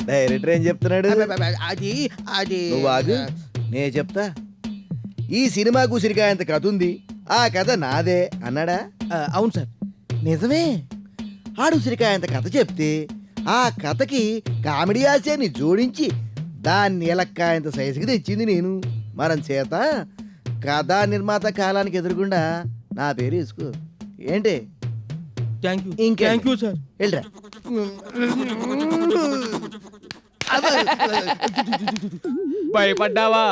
Director ఏం చెప్తున్నాడు? అది అది నువ్వు ఆగు, నే చెప్తా. ఈ సినిమాకు ఉసిరికాయంత కథ ఉంది, ఆ కథ నాదే అన్నాడా? అవును సార్. నిజమే. ఆడు ఉసిరికాయంత కథ చెప్తే ఆ కథకి కామెడీ హాస్యాన్ని జోడించి దాన్ని ఎలక్కాయంత సైజుకి తెచ్చింది నేను. మనం చేత కథా నిర్మాత కాలానికి ఎదురుగుండా నా పేరు వేసుకో. ఏంటి? Thank you. ఇంకే థ్యాంక్ యూ సార్. వెళ్ళరా. భయపడ్డావా?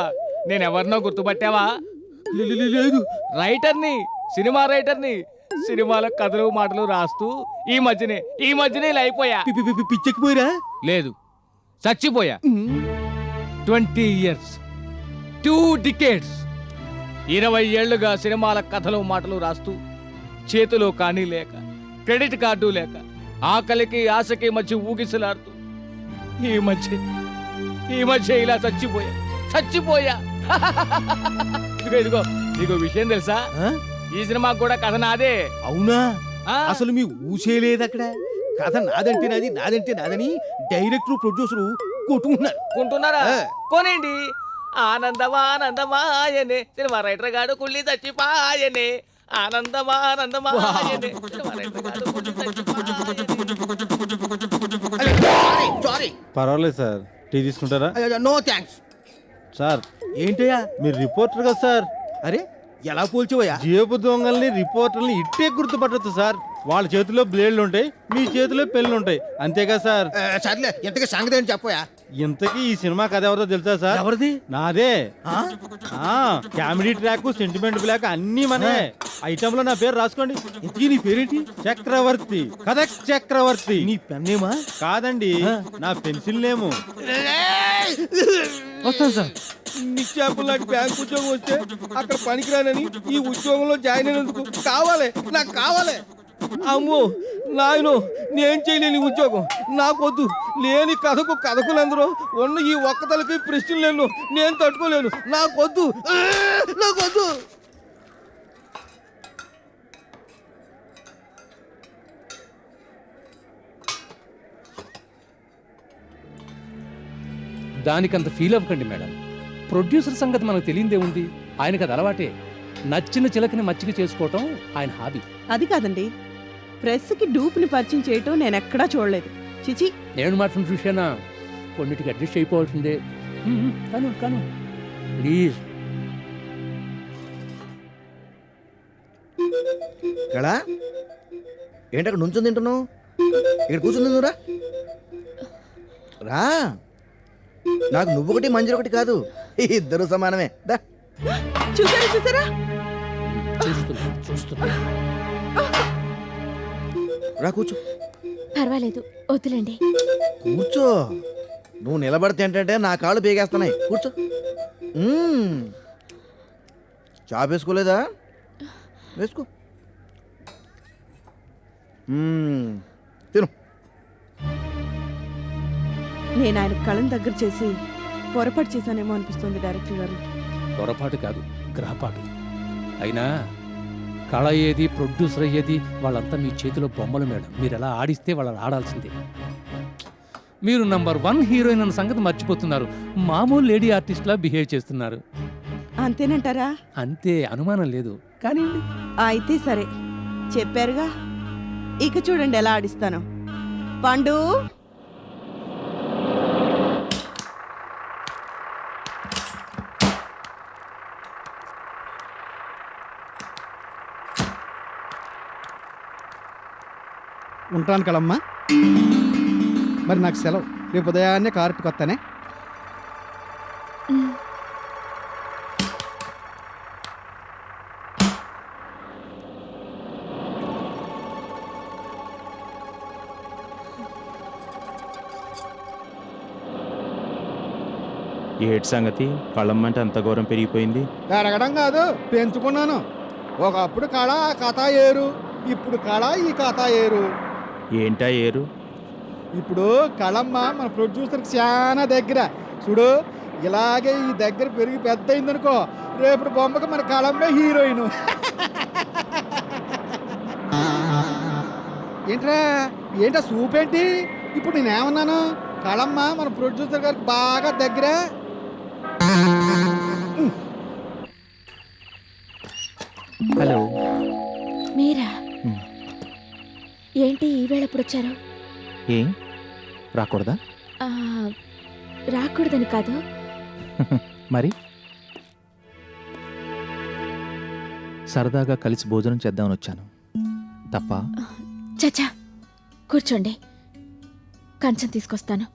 నేనెవరినో గుర్తుపట్టావా? లేదు. రైటర్ని, సినిమా రైటర్ని. సినిమాల కథలు మాటలు రాస్తూ ఈ మధ్యనే ఇలా అయిపోయా. పిచ్చెక్కిపోయిరా? లేదు, చచ్చిపోయా. 20 years, 2 decades, 20 ఏళ్లుగా సినిమాల కథలు మాటలు రాస్తూ చేతిలో కానీ లేక, క్రెడిట్ కార్డు లేక, ఆకలికి ఆశకి మధ్య ఊగిసలాడుతూ ఈ మధ్య ఇలా చచ్చిపోయా. ఇదిగో నీకు విషయం తెలుసా? ఈ సినిమాకు కూడా కథ నాదే. అవునా? ఆ. అసలు మీ ఊసేలేదు అక్కడ. కథ నాదంటే నాదని డైరెక్టర్ ప్రొడ్యూసరు కొట్టుకుంటున్నారు. కొంటున్నారా? ఆ. కొనేయండి. ఆనందమాయనే సినిమా రైటర్ గాడు కుళ్ళి చచ్చిపాయనే. ఆనందమాయనే సినిమా రైటర్ గాడు కుళ్ళి చచ్చిపాయనే. సారీ. పర్వాలేదు సార్, టీ తీసుకుంటారా? No thanks. సార్, ఏంటయ్యా? మీరు రిపోర్టర్ కదా సార్? అరే ఎలా పోల్చవయ్యా? జేబు దొంగల్ని రిపోర్టర్ని ఇట్టే గుర్తుపట్టదు సార్. వాళ్ళ చేతిలో బ్లేడ్లు ఉంటాయి, మీ చేతిలో పెన్నులు ఉంటాయి, అంతేగా సార్? సర్లే, ఎంతగా సంగతి అని చెప్పోయా? ఇంతకీ ఈ సినిమా కథ ఎవరిదో తెలుసా సార్? ఎవరిది? నాదే. ఆ? కామెడీ ట్రాక్, సెంటిమెంట్ బ్లాక్ అన్ని మనే. ఐటమ్ లో నా పేరు రాసుకోండి. ఇంతకీ నీ పేరేంటి? చక్రవర్తి. కథక్ చక్రవర్తి. నీ పెన్నేమా? కాదండి, నా పెన్సిల్ నేము. వస్తాను సార్. నిత్యాపులు లాంటి బ్యాంక్ ఉద్యోగం వస్తే అక్కడ పనికిరానని ఈ ఉద్యోగంలో జాయిన్ అయినందుకు నాకు కావాలి. అమ్మో నాయనో, నేను చేయలేని ఉద్యోగం నాకొద్దు. లేని కథకులందరూ ఉన్న ఈ ఒక్క తలకి ప్రశ్నలు నేను తట్టుకోలేను. నాకొద్దు. దానికంత ఫీల్ అవ్వకండి మేడం. ప్రొడ్యూసర్ సంగతి మనకు తెలియదే ఉంది. ఆయనకు అది అలవాటే. నచ్చిన చిలకని మచ్చిక చేసుకోవటం ఆయన హాబీ. అది కాదండి, ప్రెస్కి డూప్ని పరిచయం చేయటం నేను ఎక్కడా చూడలేదు. చిచి. నేను మాత్రం చూశానా, కొన్నిటికి అడ్జస్ట్ అయిపోవాల్సిందే. కాను ప్లీజ్. కళా, ఏంటి అక్కడ నుంచొని తింటున్నావు? ఇక్కడ కూర్చుంది రా. రా, నాకు నువ్వొకటి మంజరి ఒకటి కాదు, ఇద్దరు సమానమే. దా. చూసారా? చూస్తున్నా. రా కూర్చో. పర్వాలేదు, వద్దులేండి. కూర్చో. నువ్వు నిలబడితే ఏంటంటే నా కాళ్ళు బేగేస్తున్నాయి. కూర్చో. చాప్ వేసుకోలేదా? వేసుకో. తిను. నేను ఆయన కళ్ళని దగ్గర చేసి పొరపాటు చేశానేమో అనిపిస్తుంది డైరెక్టర్ గారు. పొరపాటు కాదు, గ్రహపాటు. అయినా కళ ఏది, ప్రొడ్యూసర్ అయ్యేది, వాళ్ళంతా మీ చేతిలో బొమ్మలు మేడం. మీరు ఎలా ఆడిస్తే వాళ్ళు ఆడాల్సిందే. మీరు నంబర్ 1 హీరోయిన్ అన్న సంగతి మర్చిపోతున్నారు. మామూలు లేడీ ఆర్టిస్ట్లా బిహేవ్ చేస్తున్నారు. అంతేనంటారా? అంతే, అనుమానం లేదు. కానీ అయితే సరే, చెప్పారుగా, ఇక చూడండి ఎలా ఆడిస్తాను. పండు, ఉంటాను కలమ్మా. మరి నాకు సెలవు. రేపు ఉదయాన్నే కారుకి వస్తానే. ఏటి సంగతి? కళ్ళమ్మంటే అంత ఘోరం పెరిగిపోయింది. అడగడం కాదు, పెంచుకున్నాను. ఒకప్పుడు కళ ఆ కథ ఏరు, ఇప్పుడు కళ ఈ కథ ఏరు. ఏంటా ఏరు? ఇప్పుడు కళమ్మ మన ప్రొడ్యూసర్కి చాలా దగ్గర. చూడు, ఇలాగే ఈ దగ్గర పెరిగి పెద్ద అయిందనుకో, రేపు బొమ్మకి మన కళమ్మే హీరోయిన్. ఏంట్రా సూప్ ఏంటి? ఇప్పుడు నేనేమన్నాను? కళమ్మ మన ప్రొడ్యూసర్ గారికి బాగా దగ్గర. హలో మీరా ఏంటి ఈవేళ ఎప్పుడు వచ్చారు? ఏం రాకూడదా? ఆ, రాకూడదని కాదు. మరి సరదాగా కలిసి భోజనం చేద్దామని వచ్చాను. తప్ప? చచ్చా, కూర్చోండి, కంచం తీసుకొస్తాను.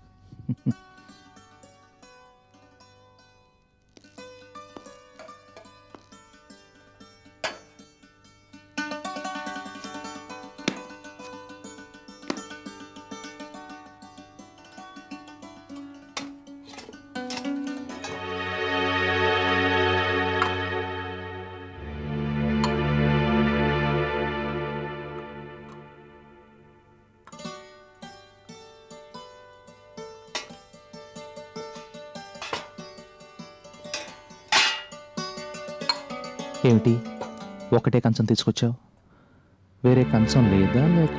ఏమిటి ఒకటే కంచం తీసుకొచ్చావు? వేరే కంచం లేదా లేక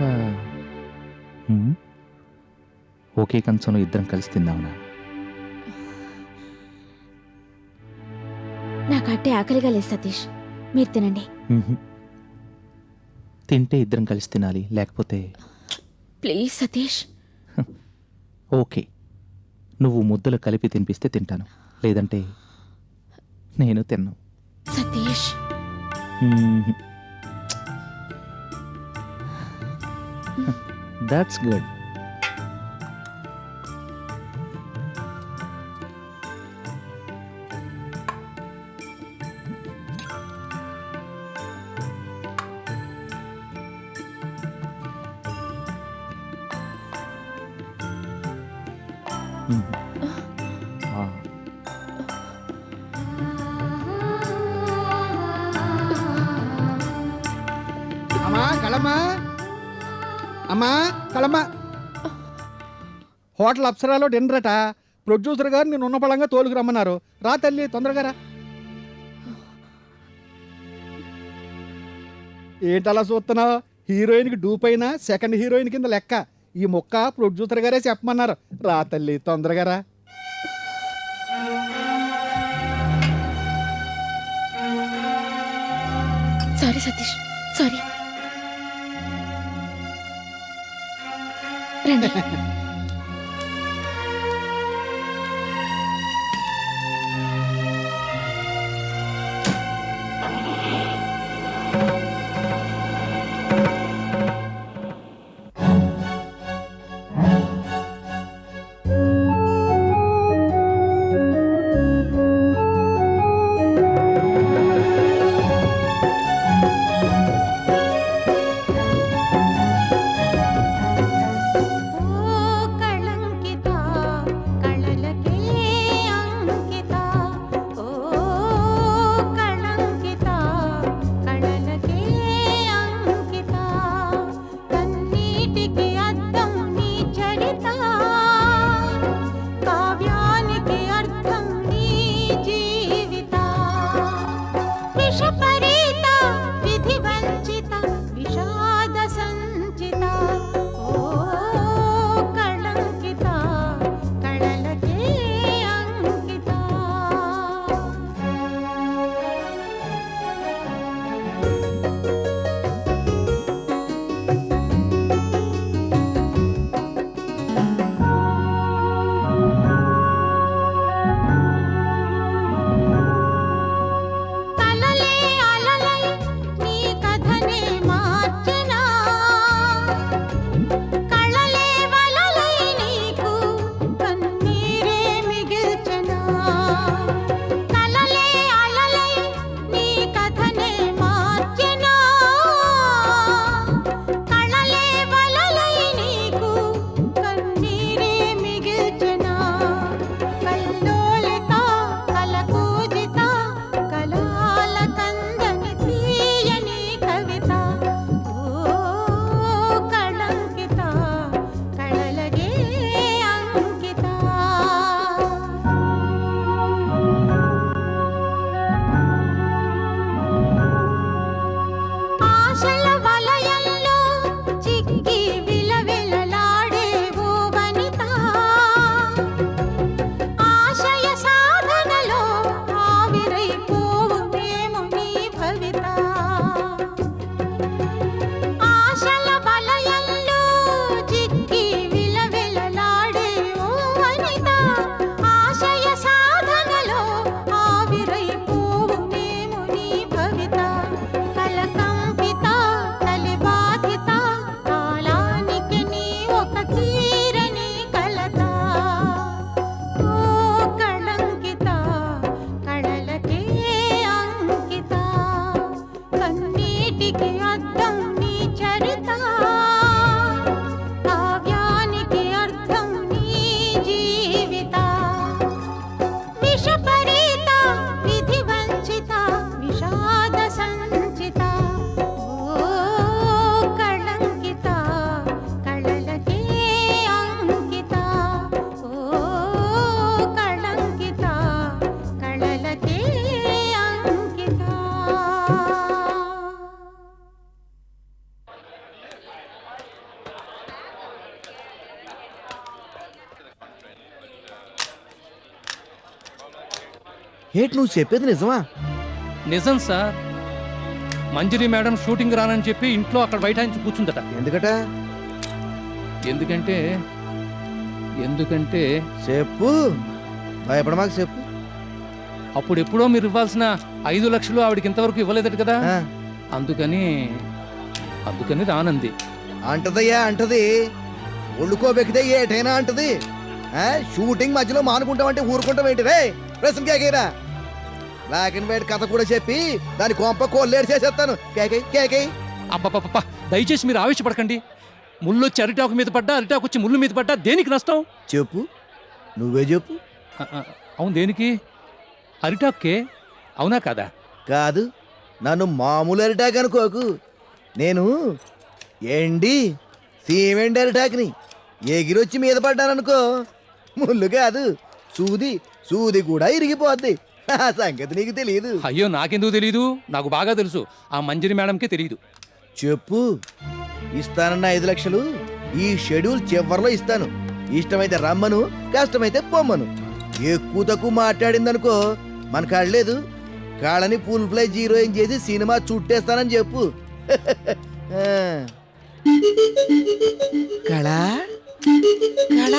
ఒకే కంచంలో ఇద్దరం కలిసి తిందామనా? నాకు అట్టే ఆకలిగా లేదు సతీష్, మీరు తినండి. తింటే ఇద్దరం కలిసి తినాలి, లేకపోతే ప్లీజ్ సతీష్. ఓకే, నువ్వు ముద్దలు కలిపి తినిపిస్తే తింటాను, లేదంటే నేను తిన్ను. Satish, that's good. అమ్మా కళమ్మ, అమ్మా కళమ్మ, హోటల్ అప్సరాలో డిన్నర్ అట. ప్రొడ్యూసర్ గారు నేను ఉన్న పళంగా తోలుకు రమ్మన్నారు. రా తల్లి, తొందరగా రా. ఏంటలా చూస్తున్నావు? హీరోయిన్కి డూప్ అయినా సెకండ్ హీరోయిన్ కింద లెక్క. ఈ మొక్క ప్రొడ్యూసర్ గారే చెప్పమన్నారు. రా తల్లి, తొందరగా రా. Sorry Satish, sorry. రండి. ఏటి నువ్వు చెప్పేది నిజమా? నిజం సార్. మంజరి మేడం షూటింగ్ రానని చెప్పి ఇంట్లో అక్కడ బైఠాయించి కూర్చుందట. ఎందుకట? ఎందుకంటే చెప్పు, భయపడమాక చెప్పు. అప్పుడెప్పుడో మీరు ఇవ్వాల్సిన 5 లక్షలు ఆవిడకి ఇంతవరకు ఇవ్వలేదట కదా. ఆ, అందుకని రానంది. అంటదయ్యా అంటది. ఒళ్ళుకోబెక్కితే ఏటైనా అంటది. షూటింగ్ మధ్యలో మానుకుంటామంటే ఊరుకుంటాం ఏంటి రే? ప్రశ్న కేకేరా. బ్లాక్ అండ్ వైట్ కథ కూడా చెప్పి దాని కొంప కోల్లేరు చేసేస్తాను. కేకై కేకై. అబ్బబ్బబ్బ, దయచేసి మీరు ఆవేశపడకండి. ముళ్ళొచ్చి అరిటాకు మీద పడ్డా, అరిటాకు వచ్చి ముళ్ళు మీద పడ్డా దేనికి నష్టం? చెప్పు, నువ్వే చెప్పు. అవును, దేనికి? అరిటాక్కే, అవునా కాదా? కాదు, నన్ను మామూలు అరిటాక్ అనుకోకు. నేను సీమెంట్ అరిటాక్ని. ఎగిరొచ్చి మీద పడ్డాననుకో, ముళ్ళు కాదు సూది కూడా ఇరిగిపోద్ది. ఆ సంగతి నీకు తెలియదు. అయ్యో, నాకెందుకు తెలీదు? నాకు బాగా తెలుసు. ఆ మంజరి మేడంకే తెలియదు. చెప్పు. ఇస్తానన్న 5 లక్షలు ఈ షెడ్యూల్ చివరిలో ఇస్తాను. ఇష్టమైతే రమ్మను, కష్టమైతే పొమ్మను. ఎక్కువ తక్కువ మాట్లాడిందనుకో మన కాడలేదు. కాళ్ళని ఫుల్ ఫ్లై హీరోయిన్ చేసి సినిమా చుట్టేస్తానని చెప్పు. కళ కళ.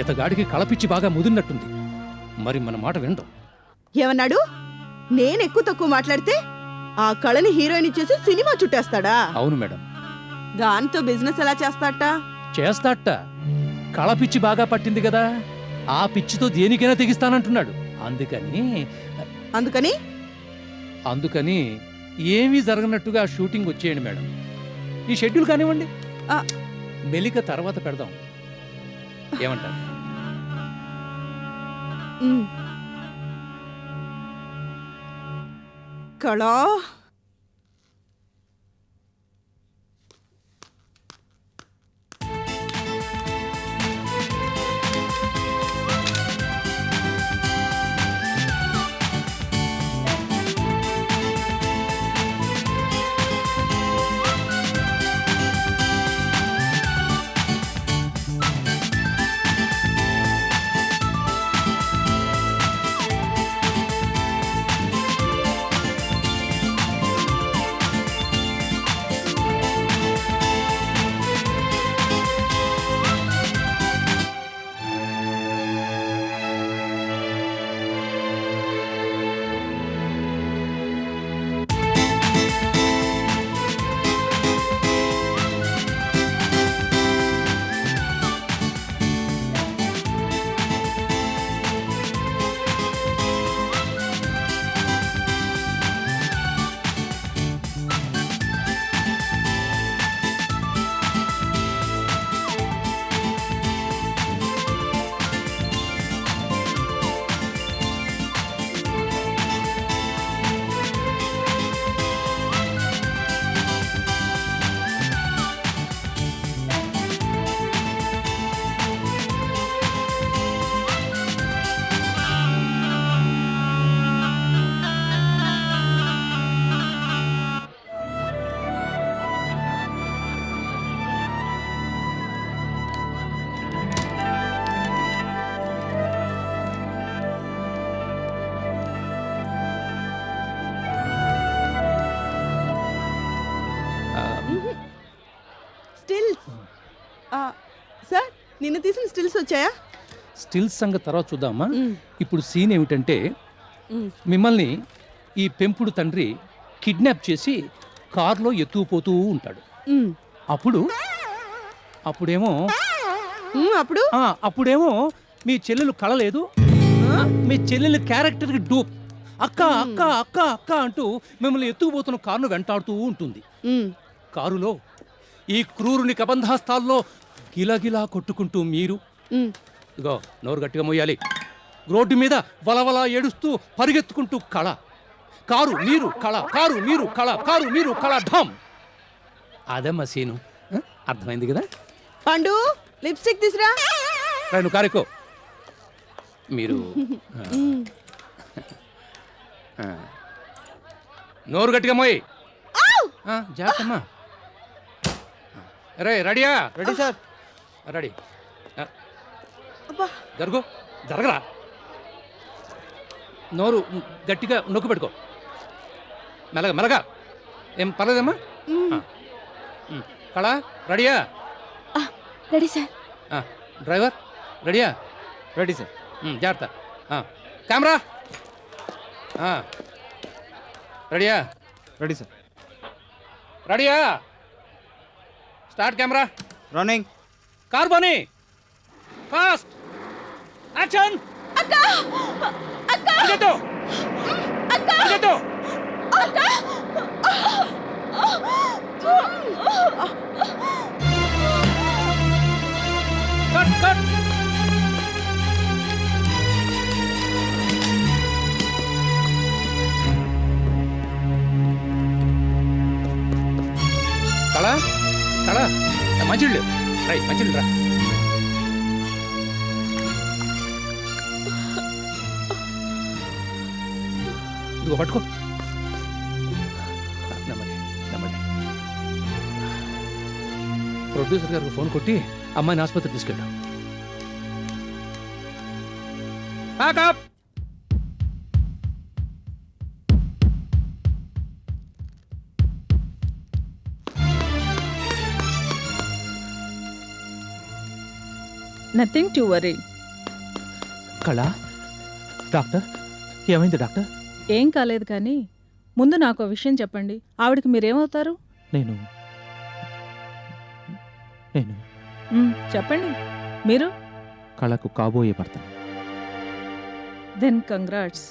ఇతగాడికి కళపిచ్చి బాగా ముదిరినట్టుంది. మరి మన మాట వినడం. ఏమన్నాడు? నేను ఎక్కువ తక్కువ మాట్లాడితే ఆ కళని హీరోయిన్ ఇచ్చేసి సినిమా చుట్టేస్తాడా? అవును మేడం. దాంతో బిజినెస్ ఎలా చేస్తాట? చేస్తాట. కళపిచ్చి బాగా పట్టింది కదా, ఆ పిచ్చితో దేనికైనా తెగిస్తానంటున్నాడు. అందుకని ఏమీ జరగనట్టుగా షూటింగ్ వచ్చేయండి మేడం. ఈ షెడ్యూల్ కానివ్వండి, మెలిక తర్వాత పెడదాం. ఏమంటారు? కళా, సార్ నిన్న తీసిన స్టిల్స్ వచ్చాయా? స్టిల్స్ సంగతి తర్వాత చూద్దామా. ఇప్పుడు సీన్ ఏమిటంటే, మిమ్మల్ని ఈ పెంపుడు తండ్రి కిడ్నాప్ చేసి కారులో ఎత్తుకుపోతూ ఉంటాడు. అప్పుడేమో మీ చెల్లెలు కళ లేదు, మీ చెల్లెలు క్యారెక్టర్కి డూప్ అక్క అక్క అక్క అక్క అంటూ మిమ్మల్ని ఎత్తుకుపోతున్న కారును వెంటాడుతూ ఉంటుంది. కారులో ఈ క్రూరుని కబంధాస్తాల్లో గిలగిలా కొట్టుకుంటూ మీరు, ఇగో నోరు గట్టిగా మొయ్యాలి, రోడ్డు మీద వలవలా ఏడుస్తూ పరిగెత్తుకుంటూ కళ, కారు మీరు కళ, కారు మీరు కళ, కారు మీరు కళ, ఢమ్. అదమ్మా సీను. అర్థమైంది కదా? పండు లిప్స్టిక్ తీసురా. నువ్వు కారెక్కో. మీరు నోరు గట్టిగా మోయి. జాగ్రత్తమ్మా. రే రెడీయా? Ready sir. రెడీ. అబ్బా. జరుగు, జరగరా. నోరు గట్టిగా నొక్కి పెట్టుకో. మెల్లగా మెల్లగా. ఏం పర్లేదమ్మా? కళ రెడీయా? Ready sir. డ్రైవర్ రెడీయా? Ready sir. జాగ్రత్త. కెమెరా రెడీయా? Ready sir. రెడీయా? Start camera. రన్నింగ్. కార్ బనీ ఫాస్ట్ యాక్షన్. పరిగెత్తు. పరిగెత్తు. Cut cut. కళ కళ మంచిళ్ళు రై మంచిళ్ళు రా. ఇదిగో పట్టుకో. నెమ్మది నెమ్మది. ప్రొడ్యూసర్ గారికి ఫోన్ కొట్టి అమ్మాయిని ఆసుపత్రికి తీసుకెళ్ళాం. ప్యాకప్. Nothing to worry. కళ, డాక్టర్ ఏమైంది డాక్టర్? ఏం కాలేదు కానీ ముందు నాకు ఒక విషయం చెప్పండి. ఆవిడకి మీరేమవుతారు? నేను నేను చెప్పండి. మీరు? కళకు కాబోయే భర్త. దెన్ కంగ్రాట్స్,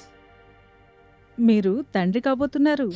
మీరు తండ్రి కాబోతున్నారు.